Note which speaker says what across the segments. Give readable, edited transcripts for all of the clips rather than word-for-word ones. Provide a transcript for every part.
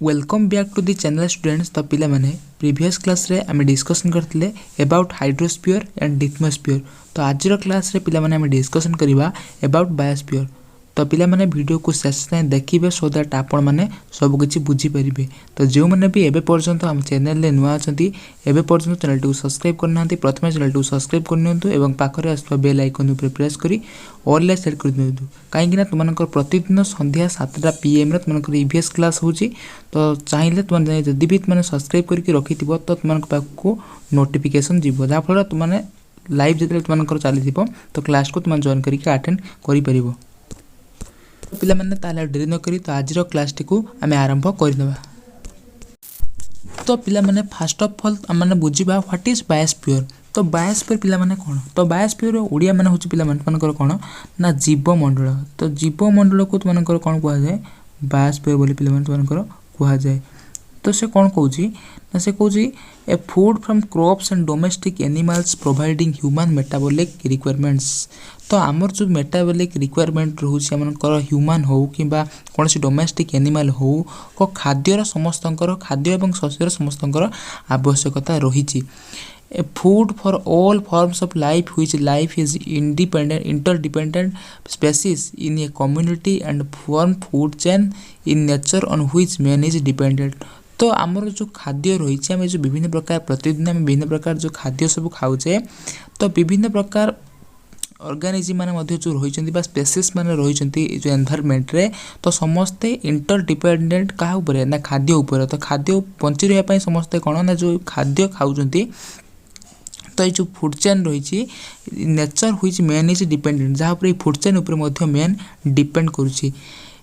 Speaker 1: Welcome back to the channel students. तो पिला माने प्रीवियस क्लास रे आमे डिस्कशन करथिले अबाउट हाइड्रोस्फीयर एंड लिथमोस्फीयर। तो आज रो क्लास रे पिला माने आमे डिस्कशन करिवा अबाउट बायोस्फीयर। तो पिला माने वीडियो को शेष तक देखिबे सो दैट आपण माने सब किछि बुझी परिबे। तो जो माने भी एबे पर्यंत हम चैनल रे नुवा अछंती एबे पर्यंत चैनल को सब्सक्राइब करनांती प्रथमे चैनल को सब्सक्राइब करनियंतु एवं पाखरे आसुवा बेल आइकन ऊपर प्रेस करी ऑल ला सेट कर दियंतु। काहेकि ना तुमनकर प्रतिदिन संध्या 7टा पीएम रे तुमनकर ईवीएस क्लास होची। तो चाहिए तुम जदि भी तुमने सब्सक्राइब करके रखि तो तुम पाखक नोटिफिकेशन जीव जहाँ फल तुमने लाइव जो तुम चली तो क्लास को तुम जॉइन करके अटेंड कर पिला माने ताले डेरी न करी तो आज क्लास टी को आम आरंभ करदे। तो पिला माने फास्ट ऑफ ऑल आम बुझा व्हाट इज बायोस्फीयर। तो बायोस्फीयर पिला माने कोन। तो बायोस्फीयर ओडिया माने होची पिला मानकर कोन ना जीवमंडल। तो जीवमंडल को तुमनकर कोन कुआ जाय बायोस्फीयर बोली पिला माने तुमनकर कुआ जाय। तो से कौन कहूँ ना से कहूँ ए food from crops and domestic animals providing human metabolic requirements. तो आमर जो मेटाबॉलिक रिक्वायरमेंट रोचे आमर ह्यूमन हो कि कौन सी डोमेस्टिक एनिमल हो को खाद्यर समस्त खाद्य एवं शस्यर समस्त आवश्यकता रही। A food for all forms of life which life is interdependent species in a community and form food chain in nature on which man is dependent। तो आमर जो खाद्य रही है जो विभिन्न प्रकार प्रतिदिन आम विभिन्न प्रकार जो खाद्य सब खाऊे तो विभिन्न प्रकार ऑर्गेनिज्म माने जो रही स्पेसीज माने रही जो एनवायरनमेंट रे तो समस्ते इंटरडिपेंडेंट क्या ऊपर ना खाद्य ऊपर। तो खाद्य बंची रहा समस्ते कौन ना जो खाद्य खाऊँ तो ये जो फूड चेन रही nature which main is dependent जहाँ पर फूड चेन उपर मेन डिपेंड करुच्ची।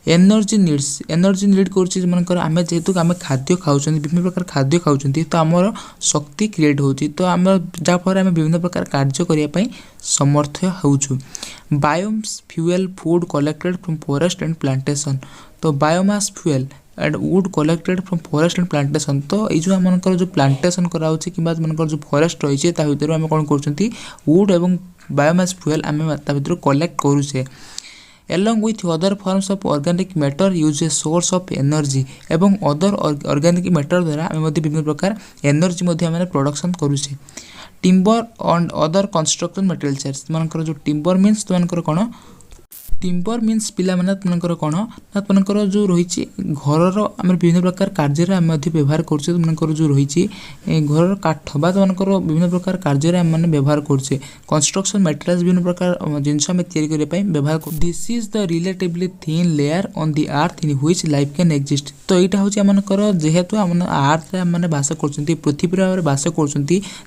Speaker 1: एनर्जी नीड करुच्ची मनकर आम जेहेतु आम खाद्य खाऊँ विभिन्न प्रकार खाद्य खाऊँ तो आमर शक्ति क्रिएट होची। तो आम जहाँफल आम विभिन्न प्रकार कार्य करने समर्थ होचु। Biomass fuel food collected from forest and plantation. तो biomass fuel and wood collected from forest and plantation. तो ये आमर जो प्लांटेशन कराऊँच कि मनकर जो फॉरेस्ट रही है भर आम कौन कर वुड एवं बायोमास फ्यूएल आम भर कलेक्ट करुचे। along with other forms of organic matter use a source of energy एवं other organic matter द्वारा आम विभिन्न प्रकार एनर्जी प्रोडक्शन करुचे। Timber and other construction materials मनकर जो टिम्बर मीन्स तुमनकर कौन टिम्बर मीन्स पिला माने तुमनकर कौन ना तुमनकर जो रही घर आम विभिन्न प्रकार कार्य आम व्यवहार करुचे। तुमनकर जो रही घर काठ बा तुमनकर विभिन्न प्रकार कार्य आम मैंने व्यवहार करुचे। कंस्ट्रक्शन मटेरियल्स विभिन्न प्रकार जिनस आम या व्यवहार कर। This is the relatively thin layer on the earth in which life can exist. तो यहाँ हूँ आमकर जेहेतु आम अर्थ मैंने बास कर पृथ्वी बास कर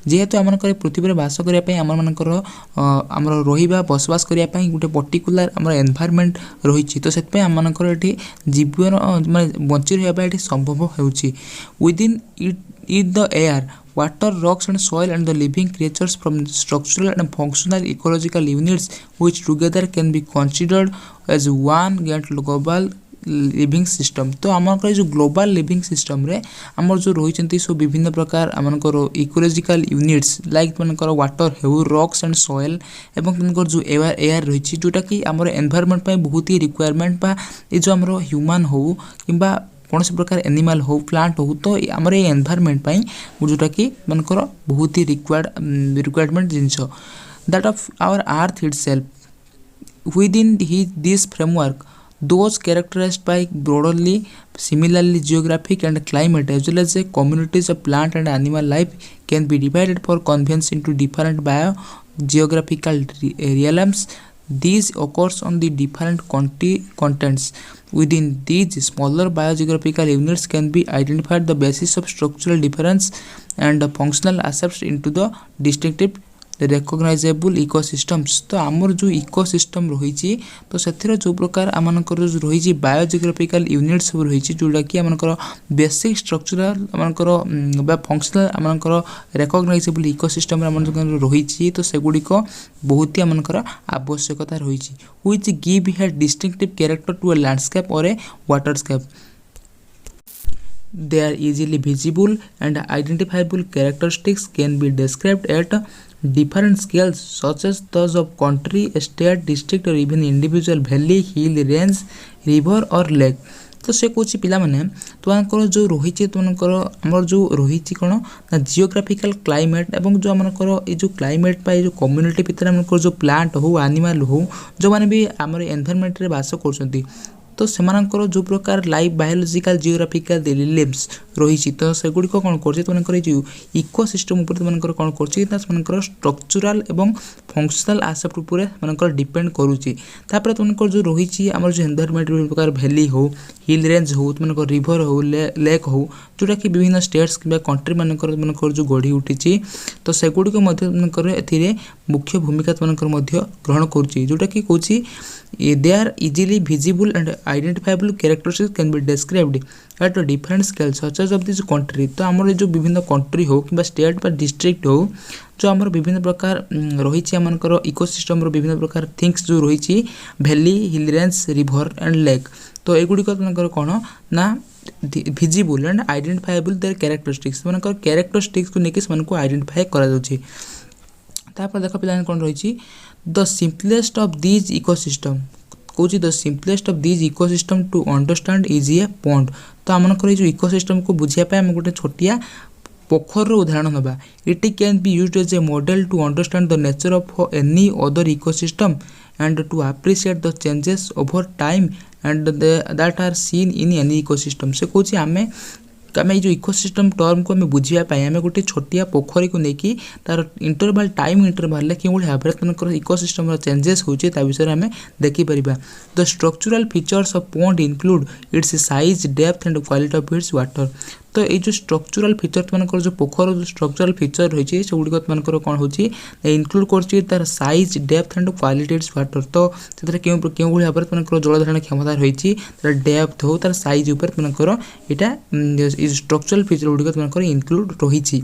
Speaker 1: जेहेतु आम पृथ्वी बास करने आम मानकर आम रहा बसवास करने गोटे पर्टिकुलर आम एनवायरनमेंट रही। तो से आम मानकर ये जीवन माने बंची रहा ये संभव होउची। Within it the air water rocks and soil and the living creatures from structural and functional ecological units which together can be considered as one global living system. तो आमर जो ग्लोबल लिविंग सिस्टम रे आमर जो रही सब विभिन्न प्रकार आमर इकोलॉजिकल यूनिट्स लाइक मनकर वाटर हेउ रॉक्स एंड सॉइल एवं मनकर जो एयर रही जोटा कि आमर एनवायरनमेंट बहुत ही रिक्वायरमेंट बा ये जो आमर ह्यूमन हो कि कौन से प्रकार एनिमल हो प्लांट हो तो आमर ये एनवायरनमेंट जोटा कि मनकर बहुत ही रिक्वायरमेंट जिनस that of our earth itself within this framework those characterized by broadly similarly geographic and climate as well as a communities of plant and animal life can be divided for convenience into different biogeographical realms. These occurs on the different contents within these smaller biogeographical units can be identified the basis of structural difference and functional aspects into the distinctive recognisable ecosystems. तो आमर जो ecosystem रही तो से जो प्रकार आमकर जो रही बायोजियोग्राफिकल यूनिट सब रही जोटा कि आमकर बेसिक स्ट्रक्चरल आमकर फंक्शनल आमकर रेकग्नाइजेबल इकोसिस्टम रही तो सेगुड़िक बहुत ही आमकर आवश्यकता रही which give a distinctive character to a landscape और a वाटरस्केप। They are easily visible and identifiable characteristics can be described at different scales such as those of country, state, district or even individual valley, hill, range, river or lake। तो से कौन पिला माने तुमकर जो रही तुमकर आमर जो रही कौन ना जियोग्राफिकल क्लाइमेट एवं जो आमकर ये जो क्लाइमेट बा जो कम्युनिटी भितर आमकर जो प्लांट हो एनिमल हो जो माने भी आमर एनवायरनमेंट रे बास करछंती तो सेमानकर जो प्रकार लाइफ बायोलॉजिकल जियोग्राफिकल रिलेम्स रही तो सेगुड़ी कौन कर इकोसिस्टम तुमकर कौन कर स्ट्रक्चरल एवं फंक्शनल आस्पेक्ट उपर डिपेंड करुच्ची तुमकर जो रही आम जो एनवायरनमेंट विभिन्न प्रकार वैली हो हिल रेंज हो तुमको रिवर हो लेक हो जोटा कि विभिन्न स्टेट्स कि कंट्री मानकर जो गढ़ी उठी तो सेगुड़िक मुख्य भूमिका तुमकर ग्रहण करुच्ची जोटा कि कौन they are easily visible and identifiable characteristics can be described at a different scale such as of this country तो आमर जो विभिन्न कंट्री हो कि स्टेट बा डिस्ट्रिक्ट हो जो आमर विभिन्न प्रकार रही आमर इकोसिस्टम विभिन्न प्रकार थिंग्स जो रही valley hill range river and lake तो एगुड़िक कौन ना visible and identifiable their characteristics मानकर कैरेक्टरिस्टिक्स को लेकिन आइडेंटिफाई करा जाउछि तापर देख पिला कौन रही the simplest of these ecosystem कौन the simplest of these ecosystem to understand is a pond तो आमकर जो इकोसिस्टम को बुझापी आम गोटे छोटिया पोखर उदाहरण नवा it can be used as a model to understand the nature of any other ecosystem and to appreciate the changes over time and that are seen in any ecosystem से कौन आम आम जो इकोसिस्टम टर्म को आम बुझापी आम गोटे छोटिया पोखरी को लेकिन तार इंटरवाल टाइम इंटरवाल कि भाव तुमको इकोसिस्टम चेंजेस होचे ता विषय में देखिपर the structural features of pond include its size depth and quality of its water तो ये जो स्ट्रक्चरल फीचर तुमको जो पोखर जो स्ट्रक्चरल फीचर रही है सेगुड़िक तुमको कौन हो इनक्लूड कर size depth and quality it's water तो क्यों भाव में तुमको जलधारण क्षमता रही डेप्थ हो तार साइज उपर तुमको यहाँ स्ट्रक्चरल फीचर गुड़िक तुमको इनक्लूड रही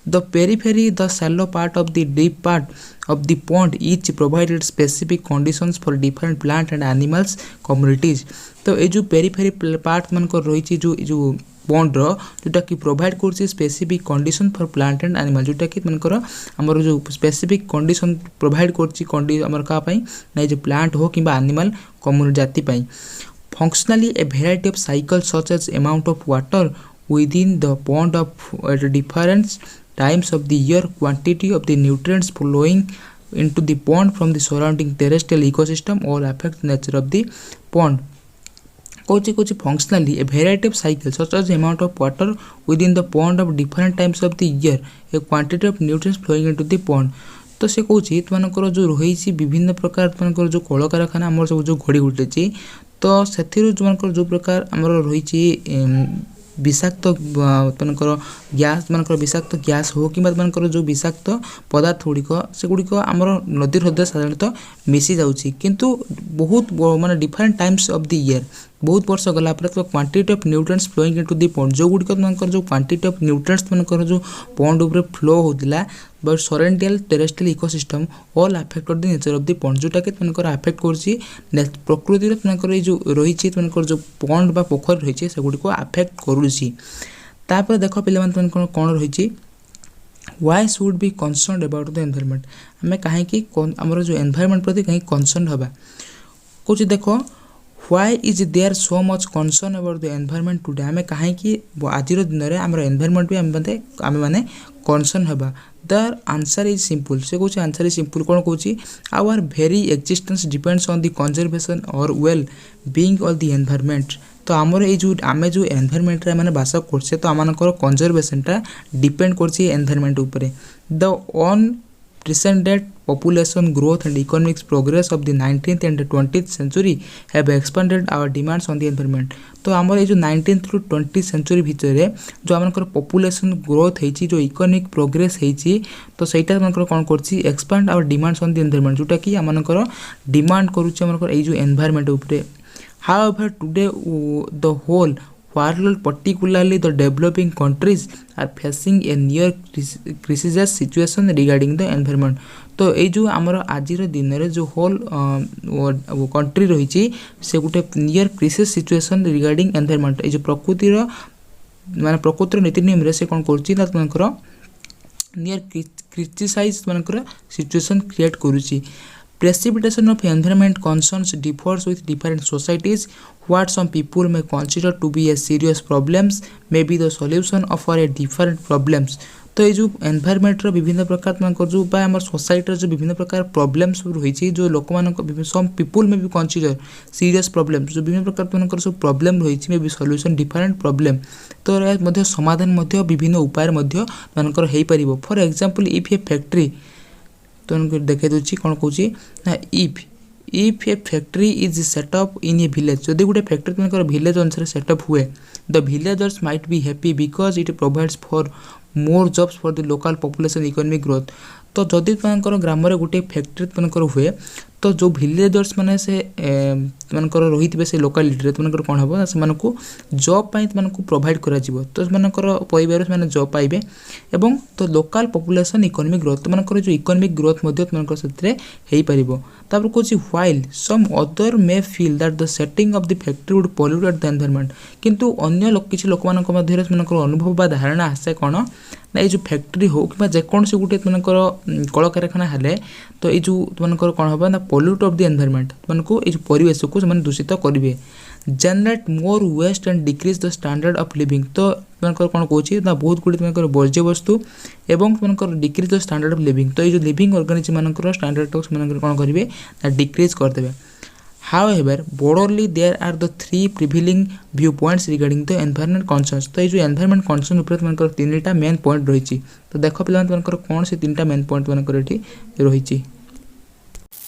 Speaker 1: the periphery the shallow part of the deep part of the pond each provided specific conditions for different plant and animals communities तो ये जो पेरीफेरी पार्ट मन को रही जो पॉन्ड जोटा कि प्रोवाइड कर specific condition for plant and animal जोटा कि मनकर आमर जो स्पेसिफिक कंडीशन प्रोवाइड कर ना जो प्लांट हो कि एनिमल कम्युनिटी जाति functionally a variety of cycle such as amount of water within the pond of different times of the year, quantity of the nutrients flowing into the pond from the surrounding terrestrial ecosystem all affect the nature of the pond. Kochi functionally a variety of cycles such as the amount of water within the pond of different times of the year, a quantity of nutrients flowing into the pond. तो से कौन तुमको जो रही विभिन्न प्रकार तुमको जो कल कारखाना आम सब जो गढ़ी उठे तो से जो प्रकार आम रही विषाक्त तुमको गैस मानकर विषाक्त गैस हो कि जो विषाक्त पदार्थ गुड़िक से गुड़िक आम नदी हृदय साधारणतः मिसी जाऊँगी किंतु बहुत माने different times of the year बहुत वर्ष गला तो quantity of nutrients flowing into the pond जो गुड़िक तुमको जो क्वांटिटी ऑफ न्यूट्रिएंट्स तुमको जो पॉन्ड ऊपर फ्लो होता but surrounding terrestrial ecosystem all affected the nature of the pond जोटा कि तुमको अफेक्ट कर प्रकृति तुमको जो रही तुमको जो पॉन्ड बा पोखर रही से गुड़िक अफेक्ट करुँची तापर देख पे तुमको कौन रही why should be concern about the environment आम कहीं आमर जो एनवायरनमेंट प्रति कहीं कनसर्न हवा कौच देख why is there so much concern about the environment today आम कहीं आज दिन में आम एनवायरनमेंट भी आम मैंने कनसर्न हवा द आंसर इज सिंपल से कौन आंसर इज सिंपल कौन कौन our very existence depends on the conservation और well being of the environment तो आमर ये जो आम जो एनवायरनमेंट मैंने बास करछे तो आम कंजर्वेशनटा डिपेंड कर एनवायरनमेंट उपरे the on present population growth and economic progress of the 19th and 20th century have expanded our demands on the environment तो आमर जो 19th टू 20th century भितर जो आमर पॉपुलेशन ग्रोथ होती जो इकोनॉमिक प्रोग्रेस होती तो सहीटा कौन कर expand our demands on the environment जोटा कि आमर डिमांड करुच्चे ये जो एनवायरनमेंट उपरे however today the whole world particularly the developing countries are facing a near crisis situation regarding the environment तो ये जो आमर आज दिन में जो होल कंट्री रही से गोटे near crisis situation regarding environment ये जो प्रकृतिर माने प्रकृतिर नीति नियम से कौन कर नियर क्रिटिसाइज मानकर सिचुएशन क्रिएट करुच्ची Precipitation of environment concerns differs with different societies. What some people may consider to be a serious problems may be the solution of a different problems. तो ये जो एनवायरमेंट विभिन्न प्रकार जो आम सोसाइटी जो विभिन्न प्रकार प्रोब्लेम्स रही जो लोक मान सम पीपुल में भी कनसीडर सीरियस प्रोब्लेम जो विभिन्न प्रकार सब प्रोब्लेम रही मे भी सॉल्यूशन डिफरेंट प्रोब्लेम तो यह समाधान विभिन्न उपाय मानकर हो पार for example if a factory तो देखे दूसरी कौन कौची ना if a factory is set up in a village जदि गोटे फैक्ट्री तुमको विलेज अनुसार सेटअप हुए the villagers might be happy because it provides for more jobs for the local population economic growth तो जदि तुमको ग्राम में गोटे फैक्ट्री तुमको हुए तो जो विलेजर्स मैंने से तुमको रही थे से लोकालिटी तुमको कौन हम से जॉब तुमको प्रोवाइड कर तो परिवार से जॉब पाइबे एवं तो लोकल पॉपुलेशन इकोनॉमिक ग्रोथ तुमको जो इकोनॉमिक ग्रोथ तुमको से तापर कौन while some other may feel that the setting of the factory would pollute the environment किंतु अन्य किसी लोक अनुभव बा धारणा आसे कौन ना ये जो फैक्ट्री हो कि जेकोसी गोटे तुमको कल कारखाना हेले तो ये जो तुमको कौन हम ना पॉल्यूट ऑफ द एनवायरनमेंट तुमको ये परिवेश को दूषित करेंगे generate more waste and decrease the standard of living तो तुमको कौन कौन ना बहुत गुड़ी तुमको वर्ज्य वस्तु एवं तुमको decrease the standard of living तो ये जो लिविंग ऑर्गेनिज्म मानकर स्टैंडर्ड कौन करेंगे ना डिक्रीज करदे However, broadly there are the three prevailing viewpoints regarding the environment concerns. तो ये जो environment concern ऊपर तुमको तीनटा मेन पॉइंट रही तो देख पे तुमको कौन से तीनटा मेन पॉइंट तुमको रही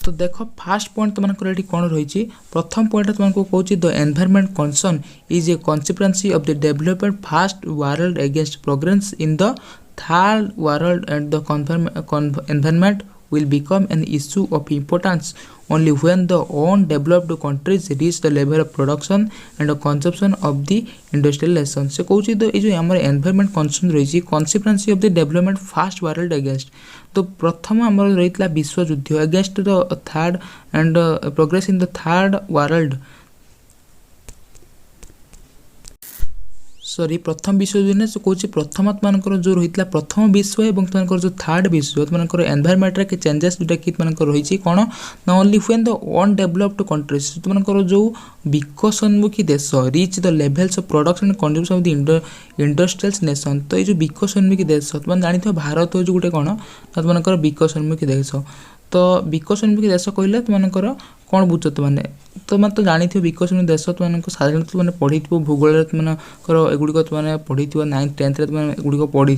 Speaker 1: तो देख फास्ट पॉइंट तुमको ये कौन रही प्रथम पॉइंट तुमको कहूँ the environment concern is a consequence of the development first world against progress in the third world and the environment will become an issue of importance only when the undeveloped countries reach the level of production and the consumption of the industrialization से कहूँ तो ये जो आम environment concern रही consequence of the development first world against तो प्रथम आम रही विश्व युद्ध against the third and progress in the third world sorry प्रथम विश्व युद्ध से कौन प्रथम तुमको जो रही प्रथम विश्व और तुमको जो थर्ड विश्व तुमको एनवायरमेंट के चेंजेस जोटा कि तुमको रही कौन ना only when the undeveloped countries तुमको जो विकसोन्मुखी देश reach the levels of production and consumption of the industrial nation तो ये जो विकसोन्मुखी देश तुम जानी भारत हो गोटे कौन तुमको विकसोन्मुखी देश तो विकसोन्मुखी देश कहले तुमको कौन बुझ तुमने तो जानी विकसोन्मुखी देश तुमको साधारणतः तुमने पढ़ी भूगोल तुमको एगुड़िक तुमने पढ़ी 9th 10th तुमने एगुड़िक पढ़ी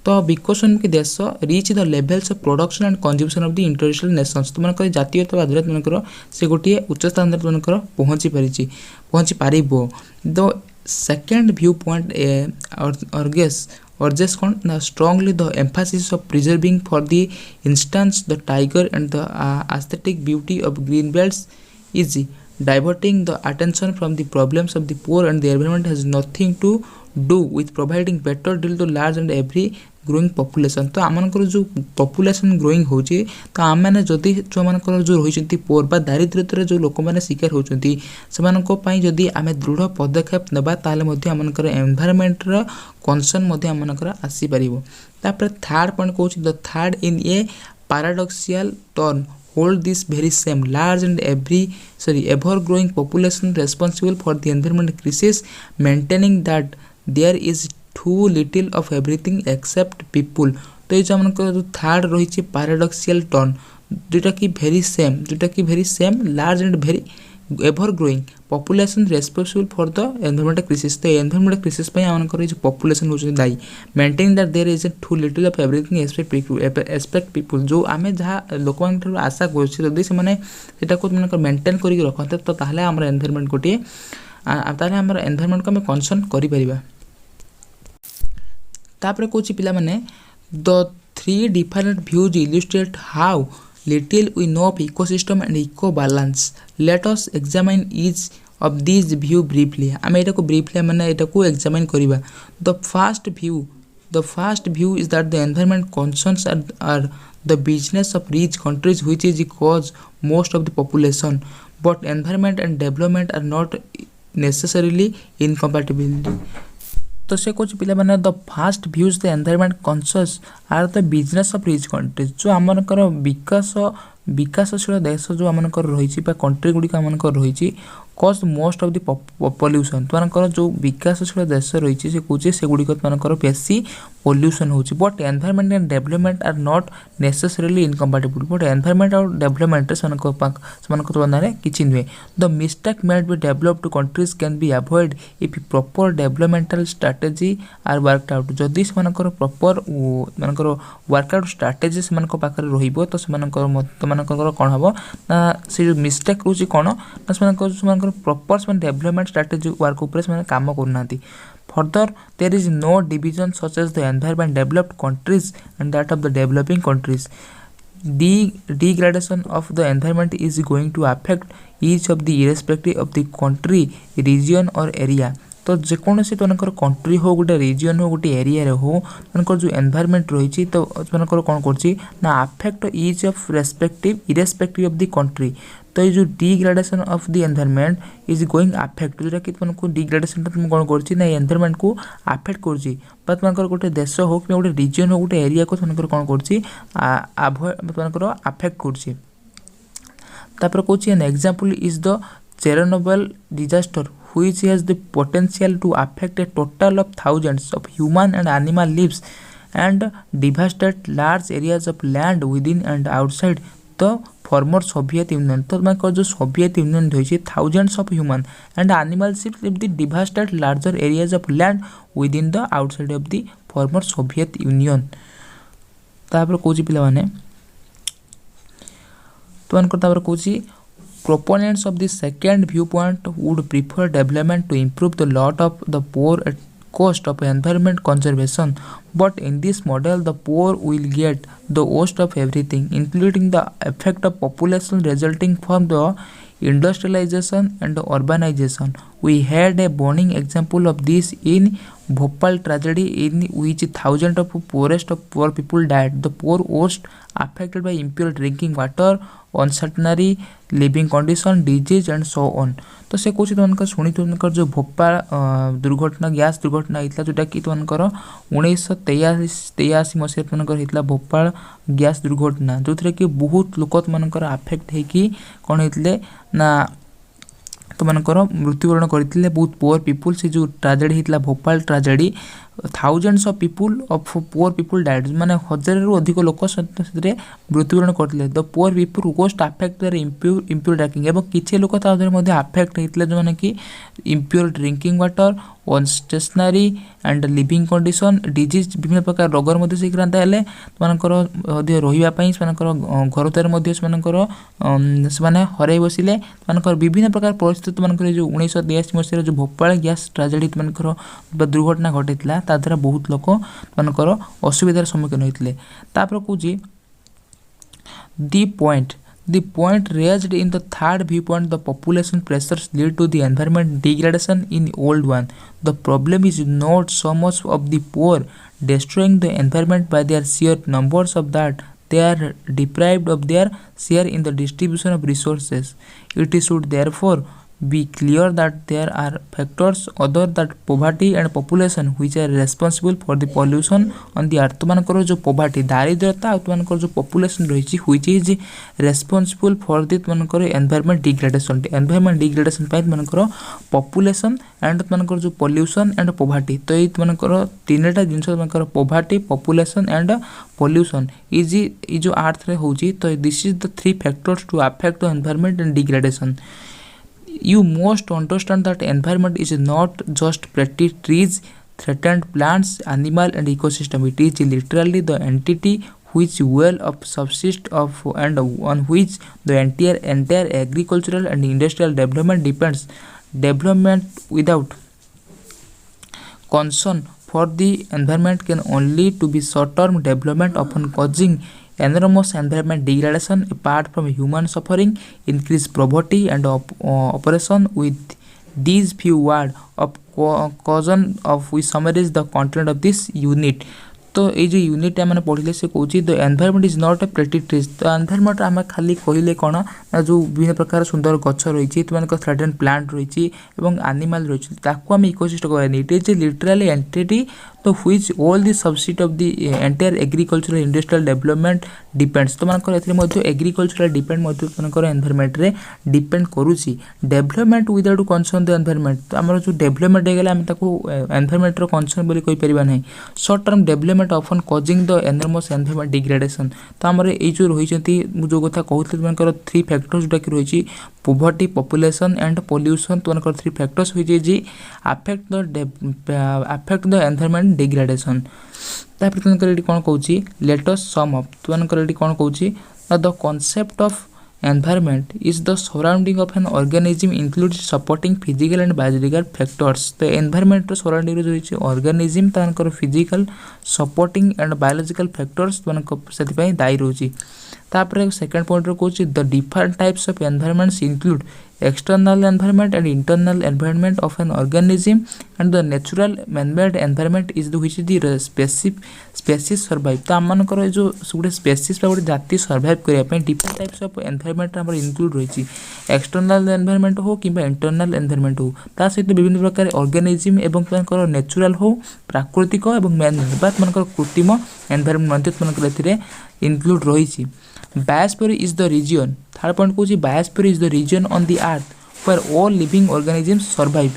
Speaker 1: तो विकसोन्मुखी देश reach the levels of production and consumption of the international nations तुमको जातीयतावाद तुमको से गोटे उच्च स्थान तुमको पहुँची पार the second viewpoint urges strongly the emphasis of preserving for the instance the tiger and the aesthetic beauty of green belts is diverting the attention from the problems of the poor and the environment has nothing to do with providing better deal to large and every growing population तो आम जो population growing होची तो आम मैंने जदि जो मानकर जो रही पोर बा दारिद्र्यतार जो लोक मैंने शिकार होती से जदि आम दृढ़ पदक्षेप नेबा ताले आमर एनवायरमेंटर कंसर्न आमर आसीपर तापर थर्ड पॉइंट कहूँ the third in A paradoxical turn hold this very same large and ever growing population responsible for the environment crisis maintaining that there is too little of everything except people तो ये जो third रही paradoxical turn जोटा कि very same large and very ever growing population responsible for the environmental crisis तो environmental crisis आमर जो population होती दायी maintain that there is too little of everything expect people जो आम जहाँ लोक आशा करी से मेंटेन करके रखते तो ताहले आम एनवायरमेंट गोटे ताहले आम एनवायरमेंट को आम कंसर्न कर तापर कौन पिला माने the three different views illustrate how little we know of ecosystem and eco balance let us examine each of these view briefly आम एटा को briefly माने एटा को examine करिबा the first view is that the environment concerns are the business of rich countries which is cause most of the population but environment and development are not necessarily incompatible तो से कुछ पिला माने the first views the environment conscious are the business of rich countries जो आमनकर विकासशील देश जो आमनकर रही कंट्री गुड़ी आमनकर रही कज मोस्ट ऑफ द पॉल्यूशन तुमकर जो विकासशील देश रही से कौचे से गुड़िक तुमकर बेसी पॉल्यूशन होची but environment and development are not necessarily incompatible but environment और डेवलपमेंट सेमानक तुलना किछि नुहे the mistake made by developed countries can be avoid if proper developmental strategy are worked out जदि सेमानकर प्रॉपर मानकर वर्कआउट स्ट्रैटेजी सेमानक पाखरे रहिबो तो सेमानकर कोन हबो ना से मिस्टेक होची कोन ना सेमानकर प्रॉपर डेवलपमेंट स्ट्रैटेजी वर्क ऊपर से काम करनाती further there is no division such as the environment developed countries and that of the developing countries degradation of the environment is going to affect each of the irrespective of the country region or area तो जेकोसी तुमकर country हो गोटे region हो गोटे area हो तुमकर जो environment रही तो तुमकर कौन कर affect each of respective irrespective of the country तो ये जो degradation of the environment is going affect जोटा कि तुमको डिग्रेडेशन तुम कौन कर एनवायरनमेंट को अफेक्ट कर तुमकर गोटे देश हो कि गोटे रिजन हो गोटे एरिया को तुमकर कौन कर अफेक्ट कर कौन an example is the Chernobyl disaster which has the potential to affect a total of thousands of human and animal lives and devastate large areas of land within and outside the former Soviet Union. तो मैं जो Soviet Union रही thousands of human and animal lives if the devastate larger areas of land within the outside of the former Soviet Union. तापर कोची पिला माने तो अनकर तापर Kochi proponents of the second viewpoint would prefer development to improve the lot of the poor at cost of environment conservation but in this model the poor will get the worst of everything including the effect of population resulting from the industrialization and urbanization. We had a burning example of this in Bhopal tragedy in which thousands of poor people died. The poor worst affected by impure drinking water, unsanitary living condition, disease and so on. तो से कुछ तुमकर शुणी तुमकर जो भोपाल दुर्घटना gas दुर्घटना होता जोटा कि तुमकर 1983 मसीह तुमकर होता भोपाल गैस दुर्घटना जो थे कि बहुत लोक तुमकर आफेक्ट होगी कौन होते ना तुमकर मृत्युवरण करते बहुत पुअर पीपुल से जो ट्राजेडी होता Bhopal tragedy thousands of people of poor people died माने हजार रु अधिक लोक मृत्युवरण करते द पुअर पीपुल गोस्ट अफेक्ट दर इम्प्योर ड्रिंकिंग एवं किसी लोक अफेक्ट होते जो मैंने कि impure drinking water unsanitary and living condition disease विभिन्न प्रकार रोगर मध्य संक्रांत हेले रही घर द्वार हर बसिले विभिन्न प्रकार परिस्थिति तुमको जो 1983 मसीह जो भोपाल गैस ट्राजेडी तुमको दुर्घटना घटी ताद्वारा बहुत लोक तुमको असुविधार सम्मुखीन होते कौच The point raised in the third viewpoint, the population pressures lead to the environment degradation in old one. The problem is not so much of the poor destroying the environment by their sheer numbers of that they are deprived of their share in the distribution of resources. It should therefore be clear that there are factors other than poverty and population which are responsible for the pollution on the earth. तुमको जो poverty दारिद्रता और तुमको जो population रही which is responsible for the तुमको environment degradation पाई तुमको population and तुमको जो pollution and poverty तो ये तुमको तीनटा जिनस तुमको poverty population and pollution is जो earth रे होची तो this is the three factors to affect the environment and degradation. You must understand that environment is not just pretty trees, threatened plants, animal and ecosystem. It is literally the entity which well of subsist of and on which the entire agricultural and industrial development depends. Development without concern for the environment can only to be short-term development often causing enormous environment degradation apart from human suffering, increased poverty and oppression. With these few words of caution of we summarize the content of this unit. तो ये जो unit आम पढ़ले से कौन the environment is not a pretty trees. तो environment आम खाली कहले कौन ना जो विभिन्न प्रकार सुंदर गछ रही थ्रेटेन प्लांट रही एनिमल रही आम इकोसिस्टम कहनी इट इज लिटराली एंटिटी तो which all the subset of the entire agricultural industrial development depends. तो मानकर एग्रीकल्चरल डिपेंड मानकर एनवायरमेंट रे डिपेंड करूची development without concern the environment. तो आम जो डेवलपमेंट होगा आम एनवायरमेंट कंसर्न बोली कहि परिबा नहीं। Short term development often causing the enormous environment degradation. तो आम ये जो रही जो कथा कहते थ्री फैक्टर्स जोटा कि रही पोवर्टी पॉपुलेशन एंड पॉल्यूशन। तो मानकर थ्री फैक्टर्स हुई जी अफेक्ट द एनवायरमेंट डिग्रेडेशन। तापर तुमकर कौन कहूँ लेट अस सम अप। तुमकर कौन कहूँ the concept of environment is the surrounding of an organism includes supporting physical and biological factors। तो environment surrounding जो है organism तानकर physical supporting and biological factors से दायी रोची। तापर सेकंड पॉइंट कहूँ the different types of environments include external environment and internal environment of an organism and the natural manmade environment is which the species survive. तो आम जो गोटे species गोटे जाति survive करने डिफरेंट टाइप्स ऑफ एनवायरमेंट आम include रही external environment हो कि इंटरनल एनवायरमेंट हो ता सहित विभिन्न प्रकार ऑर्गेनिज्म एवं नेचुरल हो प्राकृतिक और मैनमेड बा कृत्रिम एनवायरमेंट इंक्लूड रही। Biosphere is the region. Third point कहूँ biosphere is the region on the earth where all living organisms survive.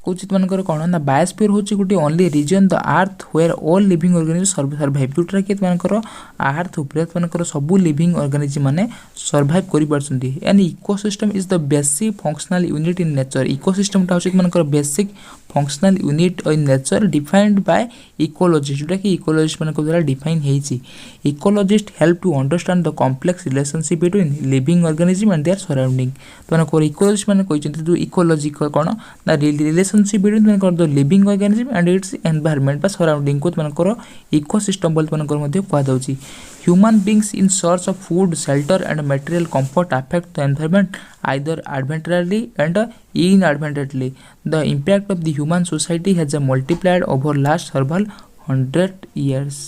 Speaker 1: कौन तुमकर कौन ना बायोस्फीयर हूँ गोटे only region the earth where all living organism survive जोटा कि तुमकर अर्थ उपर तुमकर सबू लिविंग ऑर्गेनिजम माने सर्वाइव कर पार्टी। And ecosystem is the basic functional unit in nature. इकोसिस्टमटा हूँ तुमकर basic functional unit in nature defined by ecologist जोटा कि इकोलॉजिस्ट मान द्वारा डिफाइन होती। Ecologist help to understand the complex relationship between living organism and their surrounding. तो ecologist मैंने कहते जो इकोलॉजी कौन ना relationship between the living organism and its environment बा सराउंडिंग को तुमकर इकोसिस्टम बोली कहुच्छी। Human beings in search of food, shelter and material comfort affect the environment either advantageously and inadvertently. The impact of the human society has multiplied over last several hundred years।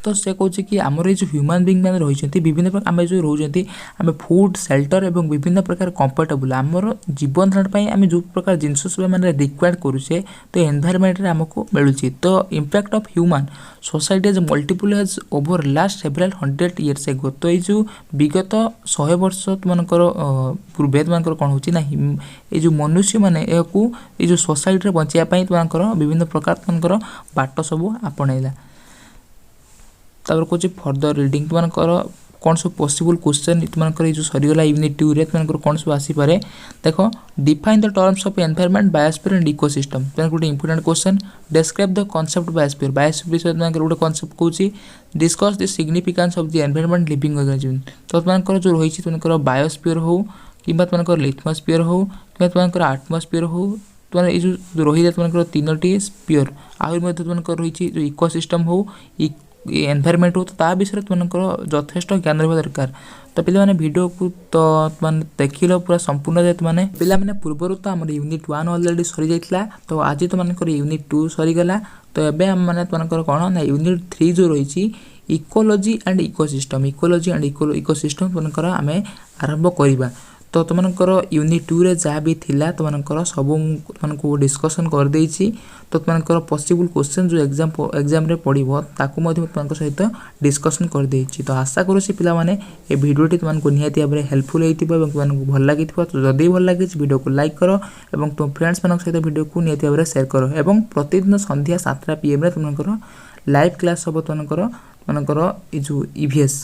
Speaker 1: तो से कौन कि आमर ये जो human being मैंने रही विभिन्न प्रकार आम जो रोचे आम फूड सेल्टर और विभिन्न प्रकार कंफर्टेबल आमर जीवन धारण आम जो प्रकार जिनस सब मैंने रिक्वायर्ड करुचे तो एनवायरमेंट आमको मिलूँ। तो impact of human society as multiple has over last several 100 years एगो। तो ये विगत 100 वर्ष तुमकर पूर्वे तुमकर कौन होना ये जो मनुष्य मैंने ये जो सोसाइटी बचाई तुमकर विभिन्न प्रकार तुमकर बाट सब आपणेला। तापर कौन फर्दर रिडिंग तुमकर कौन सब पॉसिबल क्वेश्चन तुमकर ये जो सरीगला यूनिट 2 रे तुमकर कौन सब आसीपे देख define the terms of environment biosphere and ecosystem. तुमको गोटे important question describe the concept biosphere. Biosphere विषय तुमकर गोटे कॉन्सेप्ट कहूँ discuss the significance of the environment living organism. तो तुमकर जो रही तुमकर बायोस्फीयर हो कि तुमकर लिथमोस्फीयर हो कि तुमकर आटमोस्फीयर हो तुम ये जो रही तुमकर 3टी स्पीयर आहरी तुमकर रही जो इकोसिस्टम हो एनवायरमेंट हो तो ता विषय तुमकर यथेष्ट ज्ञान रहा दरकार। तो पे वीडियो को तो मैंने देख लो पूरा संपूर्ण जे मैंने पे पूर्वर तो आम यूनिट 1 अलरेडी सरी जाइए तो आज तो मानकर यूनिट 2 सरीगला। तो एवं आम मैंने तुमकर कौन ना यूनिट 3 जो रही इकोलॉजी एंड इकोसिस्टम इकोसिस्टम तुमकर आम आरंभ करवा। तो तुमकर यूनिट 2 रे जहाँ भी थिला तुमकर सब तुमको डिस्कसन कर देछि। तो तुमकर पॉसिबल क्वेश्चन जो एग्जाम रे पड़िबो ताकू मध्ये तुमको सहित डिस्कसन कर देछि। तो आशा करूछि पिला माने ए वीडियोटी तुमको निहाती भाबरे हेल्पफुल हेतिबो एवं तुमको भल लागिथिबो। तो जदि भल लागे वीडियो को लाइक करो एवं तुम फ्रेंड्स मानक सहित वीडियो को निहाती भाबरे शेयर करो एवं प्रतिदिन संध्या 7टा PM रे तुमकर लाइव क्लास सब तुमकर ये जो EVS